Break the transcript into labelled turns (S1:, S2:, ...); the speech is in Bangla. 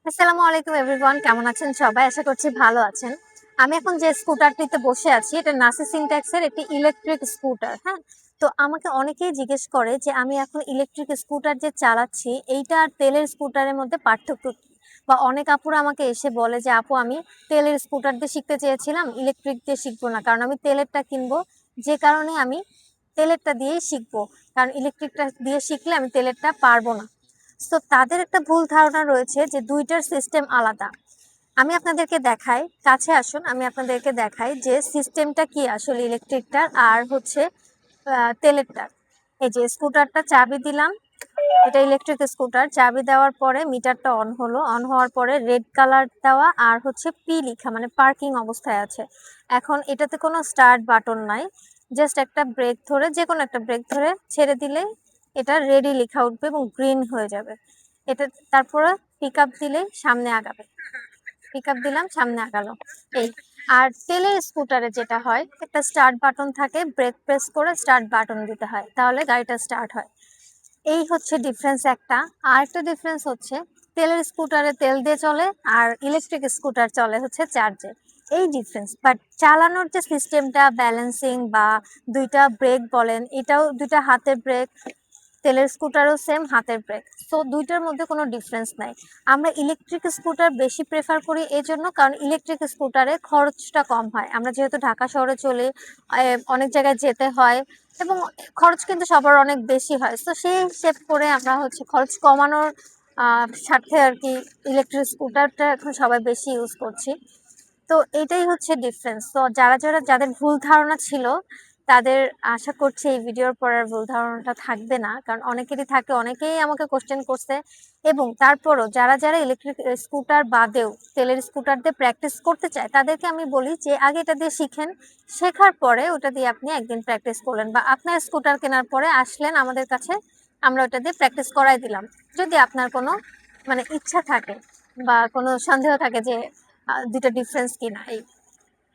S1: আসসালামু আলাইকুম এভরিওয়ান, কেমন আছেন সবাই? আশা করছি ভালো আছেন। আমি এখন যে স্কুটারটিতে বসে আছি এটা নাসি সিনট্যাক্সের একটি ইলেকট্রিক স্কুটার। হ্যাঁ, তো আমাকে অনেকেই জিজ্ঞেস করে যে আমি এখন ইলেকট্রিক স্কুটার যে চালাচ্ছি এইটা আর তেলের স্কুটারের মধ্যে পার্থক্য কি? বা অনেক আপুরা আমাকে এসে বলে যে আপু আমি তেলের স্কুটার দিয়ে শিখতে চেয়েছিলাম, ইলেকট্রিক দিয়ে শিখবো না, কারণ আমি তেলেরটা কিনবো, যে কারণে আমি তেলেরটা দিয়েই শিখবো, কারণ ইলেকট্রিকটা দিয়ে শিখলে আমি তেলেরটা পারবো না। তো তাদের একটা ভুল ধারণা রয়েছে যে দুইটার সিস্টেম আলাদা। আমি আপনাদেরকে দেখাই, কাছে আসুন, আমি আপনাদেরকে দেখাই যে সিস্টেমটা কি আসলে ইলেকট্রিকটার আর হচ্ছে তেলেরটার। এই যে স্কুটারটা চাবি দিলাম, এটা ইলেকট্রিক স্কুটার। চাবি দেওয়ার পরে মিটারটা অন হলো, অন হওয়ার পরে রেড কালার দেওয়া আর হচ্ছে পি লিখা, মানে পার্কিং অবস্থায় আছে। এখন এটাতে কোনো স্টার্ট বাটন নাই, জাস্ট একটা ব্রেক ধরে, যে কোনো একটা ব্রেক ধরে ছেড়ে দিলে এটা রেডি লেখা উঠবে এবং গ্রিন হয়ে যাবে। এটা তারপরে পিক আপ দিলে সামনে আগাবে, পিক আপ দিলাম সামনে আগালো, এই। আর তেলের স্কুটারে যেটা হয়, একটা স্টার্ট বাটন থাকে, ব্রেক প্রেস করে স্টার্ট বাটন দিতে হয়, তাহলে গাড়িটা স্টার্ট হয়। এই হচ্ছে ডিফারেন্স একটা। আর একটা ডিফারেন্স হচ্ছে তেলের স্কুটারে তেল দিয়ে চলে আর ইলেকট্রিক স্কুটার চলে হচ্ছে চার্জে। এই ডিফারেন্স, বাট চালানোর যে সিস্টেমটা, ব্যালেন্সিং বা দুইটা ব্রেক বলেন, এটাও দুইটা হাতের ব্রেক, তেলের স্কুটারও সেম হাতের ব্রেক। সো দুইটার মধ্যে কোনো ডিফারেন্স নাই। আমরা ইলেকট্রিক স্কুটার বেশি প্রেফার করি এই জন্য, কারণ ইলেকট্রিক স্কুটারে খরচটা কম হয়। আমরা যেহেতু ঢাকা শহরে চলি, অনেক জায়গায় যেতে হয় এবং খরচ কিন্তু সবার অনেক বেশি হয়। তো সেই হিসেব করে আমরা হচ্ছে খরচ কমানোর স্বার্থে আর কি ইলেকট্রিক স্কুটারটা এখন সবাই বেশি ইউজ করছি। তো এটাই হচ্ছে ডিফারেন্স। তো যাদের ভুল ধারণা ছিল তাদের আশা করছি এই ভিডিওর পর আর ভুল ধারণাটা থাকবে না, কারণ অনেকেরই থাকে, অনেকেই আমাকে কোশ্চেন করছে। এবং তারপরও যারা ইলেকট্রিক স্কুটার বাদেও তেলের স্কুটার দিয়ে প্র্যাকটিস করতে চায় তাদেরকে আমি বলি যে আগে এটা দিয়ে শিখেন, শেখার পরে ওটা দিয়ে আপনি একদিন প্র্যাকটিস করলেন বা আপনার স্কুটার কেনার পরে আসলেন আমাদের কাছে, আমরা ওটা দিয়ে প্র্যাকটিস করাই দিলাম। যদি আপনার কোনো মানে ইচ্ছা থাকে বা কোনো সন্দেহ থাকে যে দুটো ডিফারেন্স কিনা, এই।